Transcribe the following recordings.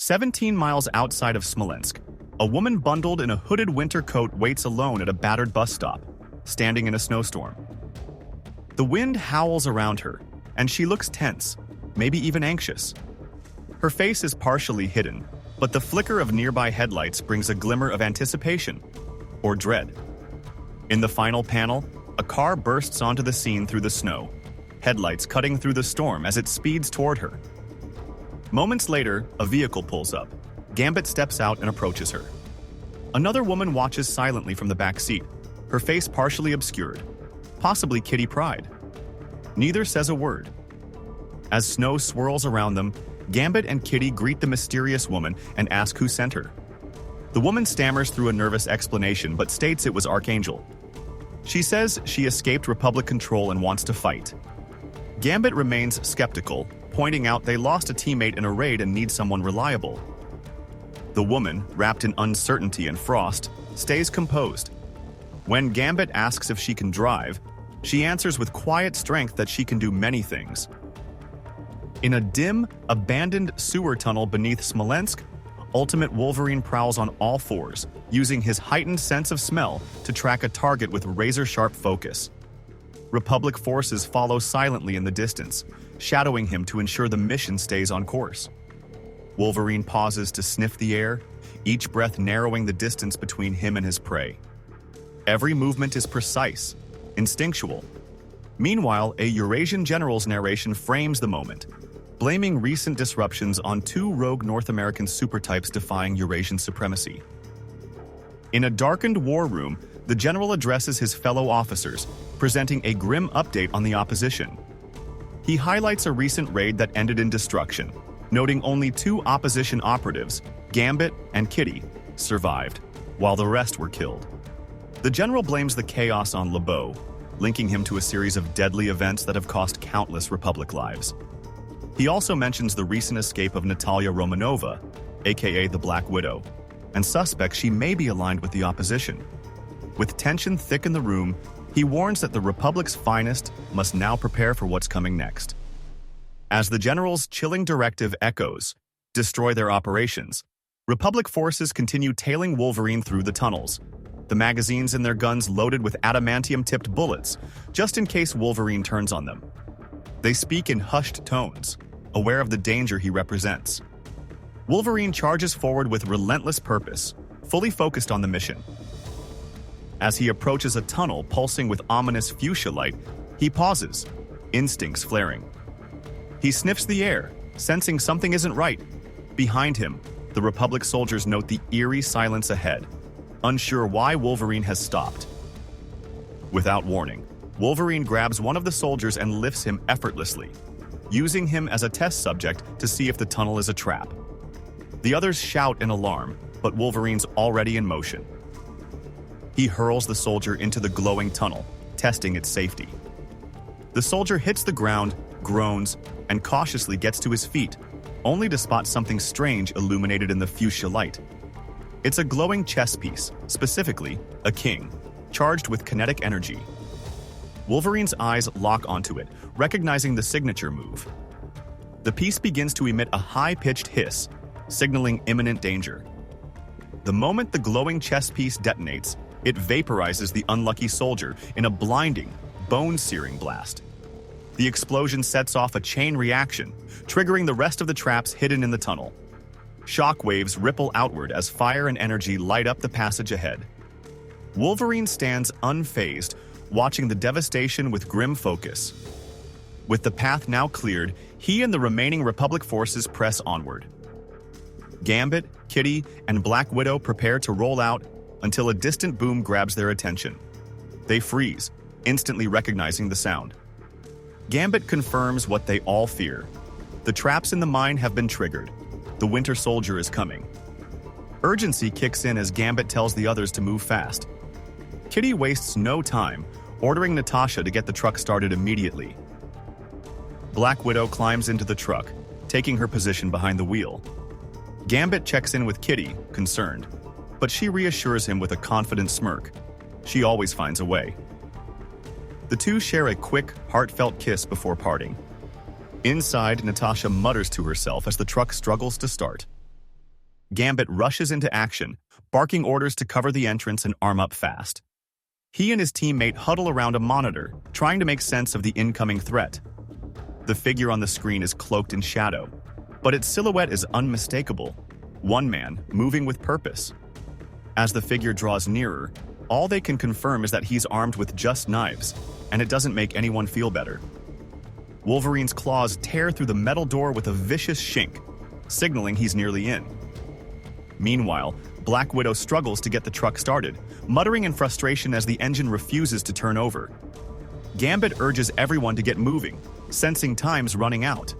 17 miles outside of Smolensk, a woman bundled in a hooded winter coat waits alone at a battered bus stop, standing in a snowstorm. The wind howls around her, and she looks tense, maybe even anxious. Her face is partially hidden, but the flicker of nearby headlights brings a glimmer of anticipation or dread. In the final panel, a car bursts onto the scene through the snow, headlights cutting through the storm as it speeds toward her. Moments later, a vehicle pulls up. Gambit steps out and approaches her. Another woman watches silently from the back seat, her face partially obscured, possibly Kitty Pryde. Neither says a word. As snow swirls around them, Gambit and Kitty greet the mysterious woman and ask who sent her. The woman stammers through a nervous explanation but states it was Archangel. She says she escaped Republic control and wants to fight. Gambit remains skeptical, pointing out they lost a teammate in a raid and need someone reliable. The woman, wrapped in uncertainty and frost, stays composed. When Gambit asks if she can drive, she answers with quiet strength that she can do many things. In a dim, abandoned sewer tunnel beneath Smolensk, Ultimate Wolverine prowls on all fours, using his heightened sense of smell to track a target with razor-sharp focus. Republic forces follow silently in the distance, shadowing him to ensure the mission stays on course. Wolverine pauses to sniff the air, each breath narrowing the distance between him and his prey. Every movement is precise, instinctual. Meanwhile, a Eurasian general's narration frames the moment, blaming recent disruptions on two rogue North American supertypes defying Eurasian supremacy. In a darkened war room, the general addresses his fellow officers, presenting a grim update on the opposition. He highlights a recent raid that ended in destruction, noting only two opposition operatives, Gambit and Kitty, survived, while the rest were killed. The general blames the chaos on LeBeau, linking him to a series of deadly events that have cost countless Republic lives. He also mentions the recent escape of Natalia Romanova, aka the Black Widow, and suspects she may be aligned with the opposition. With tension thick in the room, he warns that the Republic's finest must now prepare for what's coming next. As the general's chilling directive echoes, destroy their operations, Republic forces continue tailing Wolverine through the tunnels, the magazines in their guns loaded with adamantium-tipped bullets, just in case Wolverine turns on them. They speak in hushed tones, aware of the danger he represents. Wolverine charges forward with relentless purpose, fully focused on the mission. As he approaches a tunnel pulsing with ominous fuchsia light, he pauses, instincts flaring. He sniffs the air, sensing something isn't right. Behind him, the Republic soldiers note the eerie silence ahead, unsure why Wolverine has stopped. Without warning, Wolverine grabs one of the soldiers and lifts him effortlessly, using him as a test subject to see if the tunnel is a trap. The others shout in alarm, but Wolverine's already in motion. He hurls the soldier into the glowing tunnel, testing its safety. The soldier hits the ground, groans, and cautiously gets to his feet, only to spot something strange illuminated in the fuchsia light. It's a glowing chess piece, specifically, a king, charged with kinetic energy. Wolverine's eyes lock onto it, recognizing the signature move. The piece begins to emit a high-pitched hiss, signaling imminent danger. The moment the glowing chess piece detonates, it vaporizes the unlucky soldier in a blinding, bone-searing blast. The explosion sets off a chain reaction, triggering the rest of the traps hidden in the tunnel. Shock waves ripple outward as fire and energy light up the passage ahead. Wolverine stands unfazed, watching the devastation with grim focus. With the path now cleared, he and the remaining Republic forces press onward. Gambit, Kitty, and Black Widow prepare to roll out until a distant boom grabs their attention. They freeze, instantly recognizing the sound. Gambit confirms what they all fear. The traps in the mine have been triggered. The Winter Soldier is coming. Urgency kicks in as Gambit tells the others to move fast. Kitty wastes no time, ordering Natasha to get the truck started immediately. Black Widow climbs into the truck, taking her position behind the wheel. Gambit checks in with Kitty, concerned, but she reassures him with a confident smirk. She always finds a way. The two share a quick, heartfelt kiss before parting. Inside, Natasha mutters to herself as the truck struggles to start. Gambit rushes into action, barking orders to cover the entrance and arm up fast. He and his teammate huddle around a monitor, trying to make sense of the incoming threat. The figure on the screen is cloaked in shadow, but its silhouette is unmistakable. One man, moving with purpose. As the figure draws nearer, all they can confirm is that he's armed with just knives, and it doesn't make anyone feel better. Wolverine's claws tear through the metal door with a vicious shink, signaling he's nearly in. Meanwhile, Black Widow struggles to get the truck started, muttering in frustration as the engine refuses to turn over. Gambit urges everyone to get moving, sensing time's running out.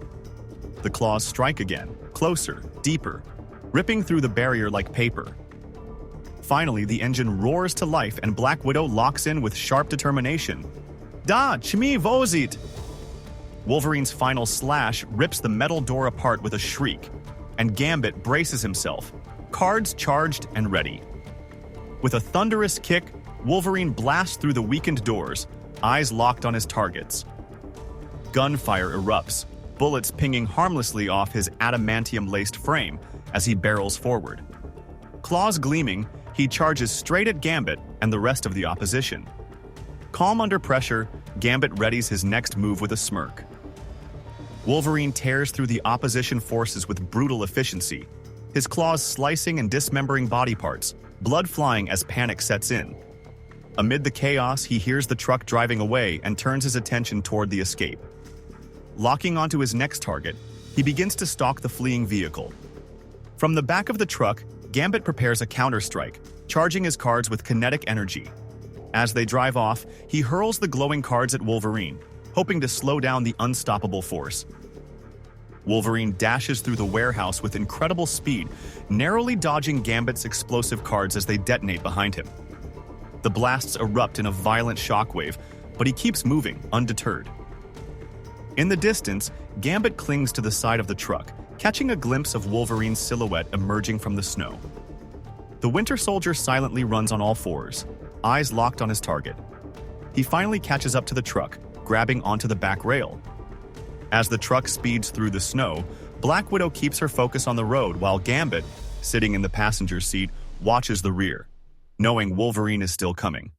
The claws strike again, closer, deeper, ripping through the barrier like paper. Finally, the engine roars to life and Black Widow locks in with sharp determination. Da, chmi vozit! Wolverine's final slash rips the metal door apart with a shriek, and Gambit braces himself, cards charged and ready. With a thunderous kick, Wolverine blasts through the weakened doors, eyes locked on his targets. Gunfire erupts, bullets pinging harmlessly off his adamantium-laced frame as he barrels forward. Claws gleaming, he charges straight at Gambit and the rest of the opposition. Calm under pressure, Gambit readies his next move with a smirk. Wolverine tears through the opposition forces with brutal efficiency, his claws slicing and dismembering body parts, blood flying as panic sets in. Amid the chaos, he hears the truck driving away and turns his attention toward the escape. Locking onto his next target, he begins to stalk the fleeing vehicle. From the back of the truck, Gambit prepares a counter-strike, charging his cards with kinetic energy. As they drive off, he hurls the glowing cards at Wolverine, hoping to slow down the unstoppable force. Wolverine dashes through the warehouse with incredible speed, narrowly dodging Gambit's explosive cards as they detonate behind him. The blasts erupt in a violent shockwave, but he keeps moving, undeterred. In the distance, Gambit clings to the side of the truck, catching a glimpse of Wolverine's silhouette emerging from the snow. The Winter Soldier silently runs on all fours, eyes locked on his target. He finally catches up to the truck, grabbing onto the back rail. As the truck speeds through the snow, Black Widow keeps her focus on the road while Gambit, sitting in the passenger seat, watches the rear, knowing Wolverine is still coming.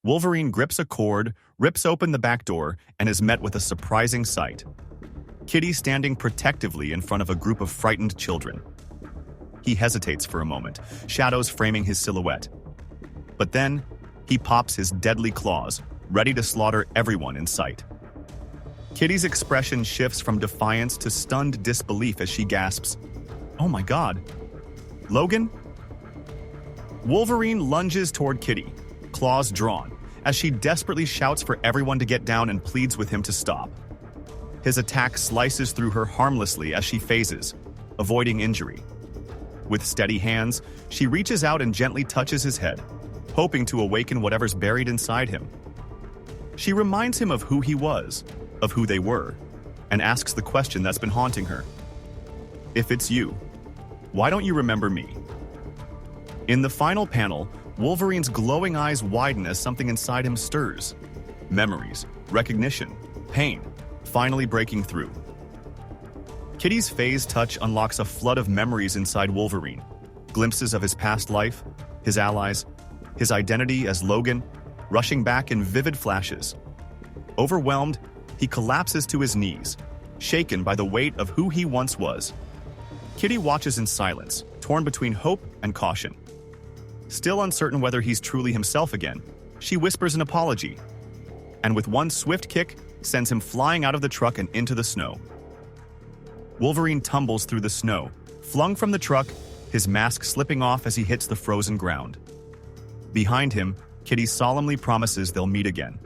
Wolverine grips a cord, rips open the back door, and is met with a surprising sight. Kitty standing protectively in front of a group of frightened children. He hesitates for a moment, shadows framing his silhouette. But then, he pops his deadly claws, ready to slaughter everyone in sight. Kitty's expression shifts from defiance to stunned disbelief as she gasps, "Oh my God! Logan?" Wolverine lunges toward Kitty, claws drawn, as she desperately shouts for everyone to get down and pleads with him to stop. His attack slices through her harmlessly as she phases, avoiding injury. With steady hands, she reaches out and gently touches his head, hoping to awaken whatever's buried inside him. She reminds him of who he was, of who they were, and asks the question that's been haunting her. If it's you, why don't you remember me? In the final panel, Wolverine's glowing eyes widen as something inside him stirs. Memories, recognition, pain, finally breaking through. Kitty's phase touch unlocks a flood of memories inside Wolverine. Glimpses of his past life, his allies, his identity as Logan, rushing back in vivid flashes. Overwhelmed, he collapses to his knees, shaken by the weight of who he once was. Kitty watches in silence, torn between hope and caution. Still uncertain whether he's truly himself again, she whispers an apology, and with one swift kick, sends him flying out of the truck and into the snow. Wolverine tumbles through the snow, flung from the truck, his mask slipping off as he hits the frozen ground. Behind him, Kitty solemnly promises they'll meet again.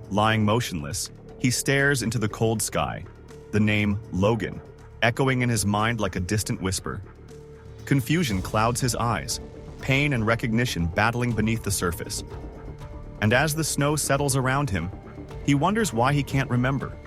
Lying motionless, he stares into the cold sky, the name Logan, echoing in his mind like a distant whisper. Confusion clouds his eyes, pain and recognition battling beneath the surface. And as the snow settles around him, he wonders why he can't remember.